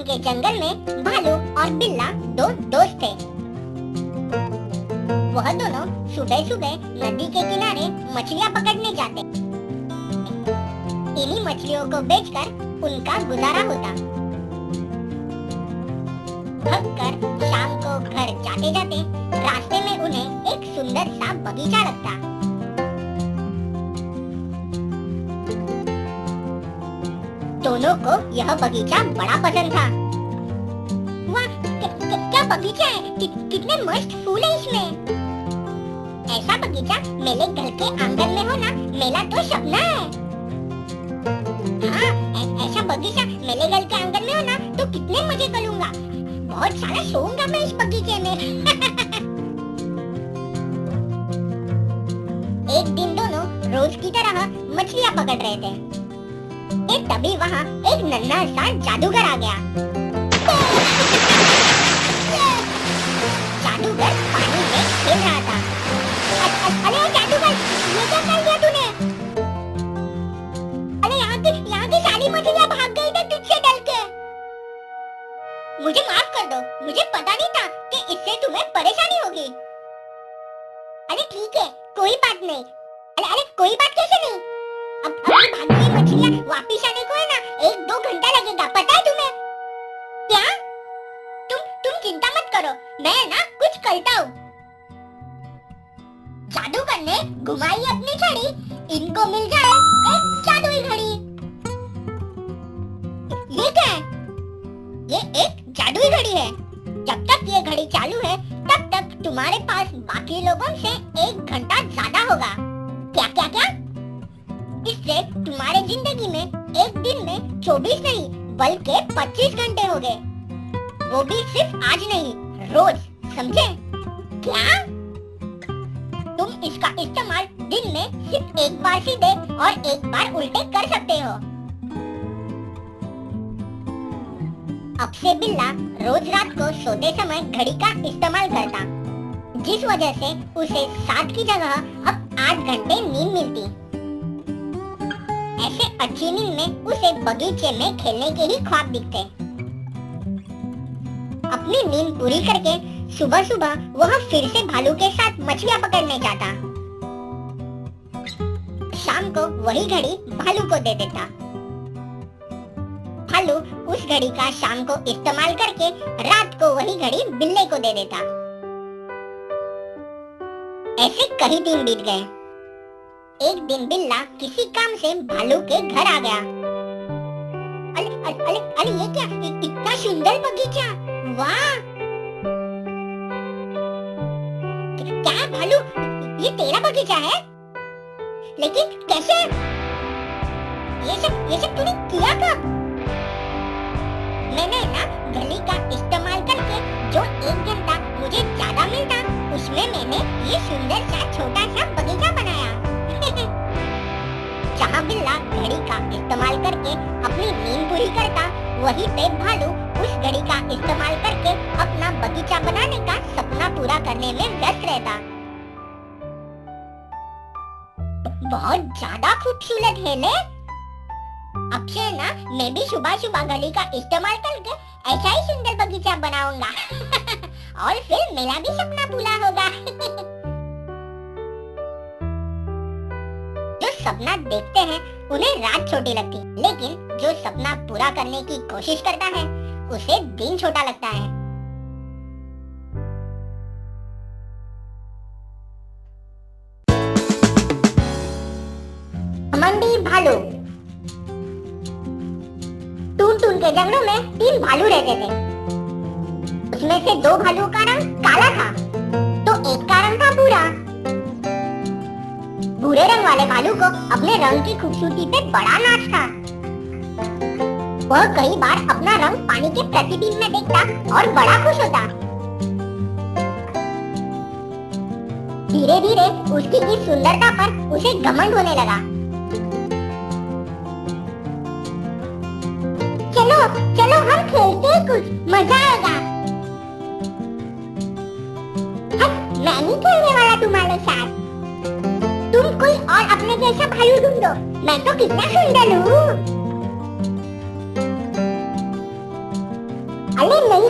के जंगल में भालू और बिल्ला दो दोस्त थे। वह दोनों सुबह सुबह नदी के किनारे मछलियां पकड़ने जाते। इन्हीं मछलियों को बेचकर उनका गुजारा होता। थककर शाम को घर जाते जाते रास्ते में उन्हें एक सुंदर सा बगीचा लगता। दोनों को यह बगीचा बड़ा पसंद था। वाह, क्या बगीचा है, कितने मस्त फूल है इसमें। ऐसा बगीचा मेरे घर के आंगन में हो ना, मेरा तो सपना है। हाँ, ऐसा बगीचा मेरे घर के आंगन में हो ना तो कितने मजे करूंगा। बहुत सारा सोऊंगा मैं इस बगीचे में। एक दिन दोनों रोज की तरह मछलियां पकड़ रहे थे। तभी वहाँ एक नन्हा सा जादूगर आ गया। जादूगर पानी में खेल रहा था। अरे जादूगर, ये क्या कर दिया तूने? अरे यहाँ की सारी मछलियाँ भाग गई थी तुझसे डर के। मुझे माफ कर दो, मुझे पता नहीं था कि इससे तुम्हें परेशानी होगी। अरे ठीक है, कोई बात नहीं। अरे कोई बात कैसे नहीं? अब भागी हुई मछलियाँ वापिस आने को है ना 1-2 घंटा लगेगा, पता है तुम्हें? क्या? तुम चिंता मत करो, मैं ना कुछ करता हूँ। जादूगर ने घुमाई अपनी छड़ी, इनको मिल जाए एक जादुई घड़ी। ये क्या है? ये एक जादुई घड़ी है। जब तक ये घड़ी चालू है तब तक तुम्हारे पास बाकी लोगों से 1 घंटा ज्यादा होगा। क्या क्या क्या? इससे तुम्हारे जिंदगी में एक दिन में 24 नहीं बल्कि 25 घंटे हो गए। वो भी सिर्फ आज नहीं, रोज, समझे? क्या? तुम इसका इस्तेमाल दिन में सिर्फ एक बार सीधे और एक बार उल्टे कर सकते हो। अब से बिल्ला रोज रात को सोते समय घड़ी का इस्तेमाल करता, जिस वजह से उसे 7 की जगह अब 8 घंटे नींद मिलती। ऐसे अच्छी नींद में उसे बगीचे में खेलने के ही ख्वाब दिखते। अपनी नींद पूरी करके सुबह सुबह वह फिर से भालू के साथ मछलियां पकड़ने जाता। शाम को वही घड़ी भालू को दे देता। भालू उस घड़ी का शाम को इस्तेमाल करके रात को वही घड़ी बिल्ले को दे देता। ऐसे कई दिन बीत गए। एक दिन बिल्ला किसी काम से भालू के घर आ गया। अरे ये क्या, इतना सुंदर बगीचा, वाह! क्या भालू, ये तेरा बगीचा है? लेकिन कैसे? ये सब तूने किया कब? मैंने ना घड़ी का इस्तेमाल करके जो 1 घंटा मुझे ज्यादा मिलता, उसमें मैंने ये सुंदर सा छोटा सा बगीचा बनाया। जहाँ बिल्ला घड़ी का इस्तेमाल करके अपनी नींद पूरी करता, वहीं पे भालू उस घड़ी का इस्तेमाल करके अपना बगीचा बनाने का सपना पूरा करने में व्यस्त रहता। बहुत ज्यादा खूबसूरत है ले। अब से ना मैं भी सुबह सुबह घड़ी का इस्तेमाल करके ऐसा ही सुंदर बगीचा बनाऊंगा। और फिर मेरा भी सपना पूरा होगा। जो सपना देखते हैं उन्हें रात छोटी लगती, लेकिन जो सपना पूरा करने की कोशिश करता है उसे दिन छोटा लगता है। घमंडी भालू। टून के जंगलों में 3 भालू रहते थे। उसमें से 2 भालुओं का रंग काला था तो एक का रंग था भूरा। भूरे रंग वाले भालू को अपने रंग की खूबसूरती पे बड़ा नाज था। वह कई बार अपना रंग पानी के प्रतिबिंब में देखता और बड़ा खुश होता। धीरे धीरे उसकी इस सुंदरता पर उसे घमंड होने लगा। चलो चलो हम खेलते हैं, कुछ मजा आएगा। मैं नहीं खेलने वाला तुम्हारे साथ। तुम कोई और अपने जैसा भालू ढूंढो, मैं तो कितना सुंदर हूँ।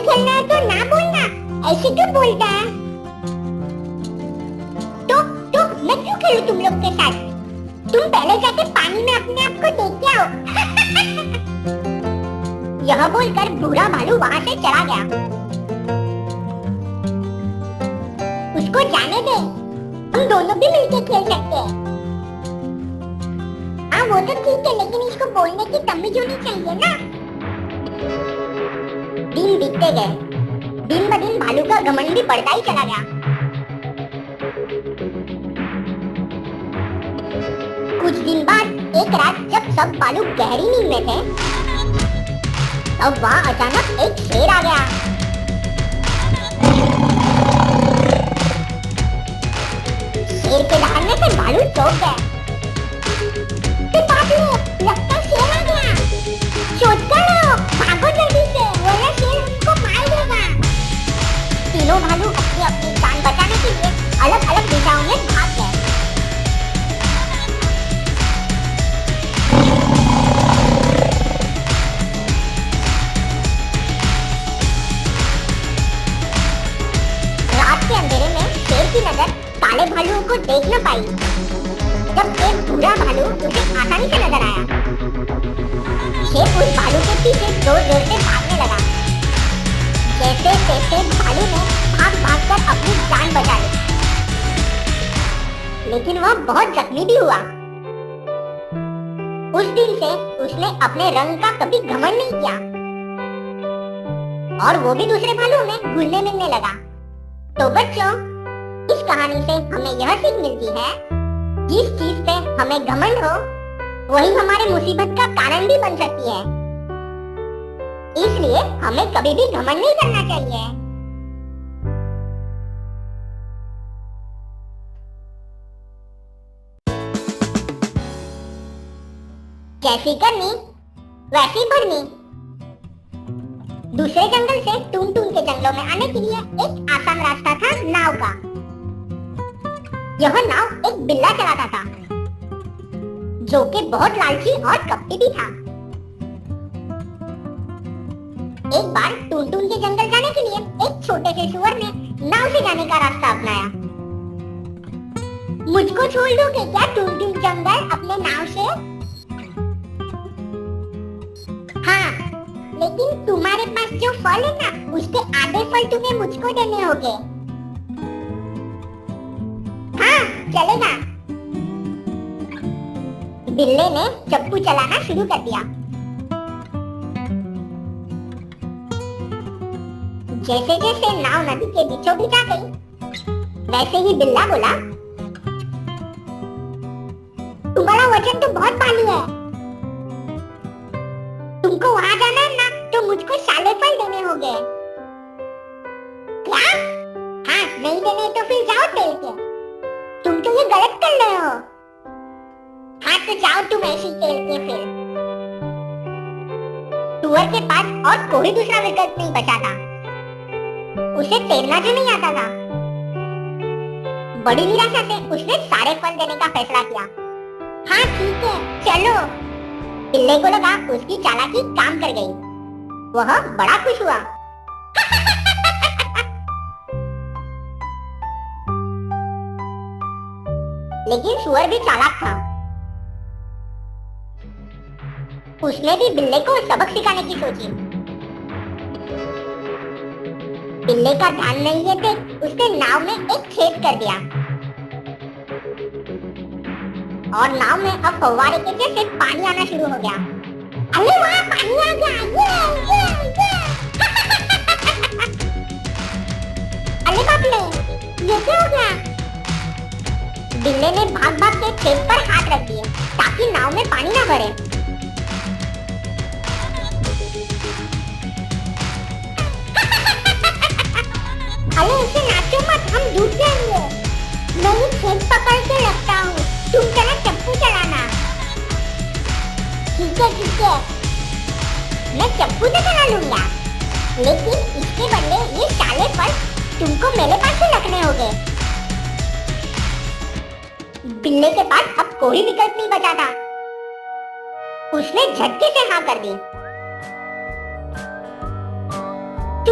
खेलना है तो ना बोलना, ऐसे क्यों बोलता है? तो मैं क्यों खेलूं तुम लोग के साथ? तुम पहले जाके पानी में अपने आप को देख के आओ। यह बोलकर बूढ़ा भालू वहां से चला गया। उसको जाने दे, हम दोनों भी मिलकर खेल सकते हैं। हाँ वो तो ठीक है, लेकिन इसको बोलने की तमीज होनी चाहिए ना। दिन बीतते गए, दिन ब दिन भालू का घमंड भी बढ़ता ही चला गया। कुछ दिन बाद एक रात जब सब भालू गहरी नींद में थे, तब वहां अचानक एक शेर आ गया। शेर के दहाड़ने से भालू चौंक गए। लगता शेर आ गया, शोध करो, भागो जल्दी से, वरना शेर हमको मार देगा। तीनों भालू अपनी अपनी जान बचाने के लिए अलग अलग दिशाओं में भाग गए। रात के अंधेरे में शेर की नजर काले भालुओं को देख न पाई। जब एक बूढ़ा भालू उसे आसानी से नजर आया, शेर उस भालू के पीछे जोर जोर से भागने लगा। जैसे तैसे भालू ने भाग भाग कर अपनी जान बचा ली, लेकिन वह बहुत जख्मी भी हुआ। उस दिन से उसने अपने रंग का कभी घमंड नहीं किया और वो भी दूसरे भालुओं में घुलने मिलने लगा। तो बच्चों, इस कहानी से हमें यह सीख मिलती है, जिस चीज पे हमें घमंड हो वही हमारे मुसीबत का कारण भी बन सकती है। इसलिए हमें कभी भी घमंड नहीं करना चाहिए। जैसी करनी वैसी भरनी। दूसरे जंगल से टून टून के जंगलों में आने के लिए एक आसान रास्ता था नाव का। यह नाव एक बिल्ला चलाता था, जो कि बहुत लालची और कपटी भी था। एक बार टून टून के जंगल जाने के लिए एक छोटे से सुअर ने नाव से जाने का रास्ता अपनाया। मुझको छोड़ दोगे क्या टून टून जंगल अपने नाव से? हाँ, लेकिन तुम्हारे पास जो फल है ना, उसके आधे फल तुम्हें मुझको देने होंगे। हाँ, चलेगा। बिल्ले ने चप्पू चलाना शुरू कर दिया। जैसे जैसे नाव नदी के बीचों बीच आ गई, वैसे ही बिल्ला बोला, तुम्हारा वजन तो बहुत भारी है। तुमको वहां जाना है ना, तो मुझको साले फल देने होंगे। क्या? हाँ, नहीं देने तो फिर जाओ तेल के। तुम तो ये गलत कर रहे हो। हाँ तो जाओ तुम ऐसी तेल के फिर। सुअर के पास और कोई दूसरा विकल्प नहीं बचा था। उसे तैरना जो नहीं आता था। बड़ी निराशा से उसने सारे फल देने का फैसला किया। हाँ ठीक है, चलो। बिल्ले को लगा उसकी चालाकी काम कर गई। वह बड़ा खुश हुआ। लेकिन सुअर भी चालाक था। उसने भी बिल्ले को सबक सिखाने की सोची। बिल्ले का ध्यान नहीं है देख उसने नाव में एक छेद कर दिया और नाव में अब फव्वारे के जैसे पानी आना शुरू हो गया। अरे वाह, पानी आ गया। ये। अरे बाप रे, ये क्या हो गया? बिल्ले ने भाग भाग के छेद पर हाथ रख दिए ताकि नाव में पानी ना भरे। अरे ऐसे नाचो मत, हम डूब जाएंगे। मैं ये छेद पकड़ के रखता हूँ, तुम चला चप्पू चलाना। ठीक है, मैं चप्पू तो चला लूंगा, लेकिन इसके बदले ये साले फल तुमको मेरे पास ही रखने होंगे। बिल्ले के पास अब कोई विकल्प नहीं बचा था। उसने झटके से हाँ कर दी।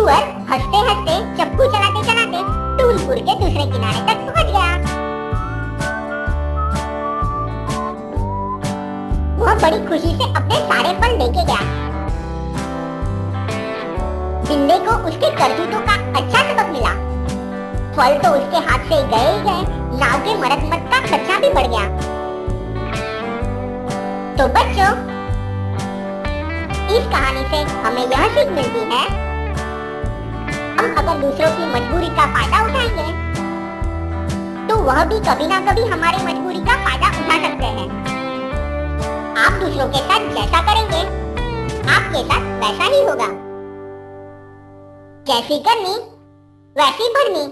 सुअर हंसते हंसते चप्पू चलाते चलाते टूलपुर के दूसरे किनारे तक पहुंच गया। वह बड़ी खुशी से अपने सारे फल लेके गया। बिल्ली को उसके करतूतों का अच्छा सबक मिला। फल तो उसके हाथ से गए ही गए, नाव के मरम्मत का खर्चा भी बढ़ गया। तो बच्चों, इस कहानी से हमें यह सीख मिलती है, हम अगर दूसरों की मजबूरी का फायदा उठाएंगे तो वह भी कभी ना कभी हमारी मजबूरी का फायदा उठा सकते हैं। आप दूसरों के साथ जैसा करेंगे, आपके साथ वैसा ही होगा। जैसी करनी वैसी भरनी।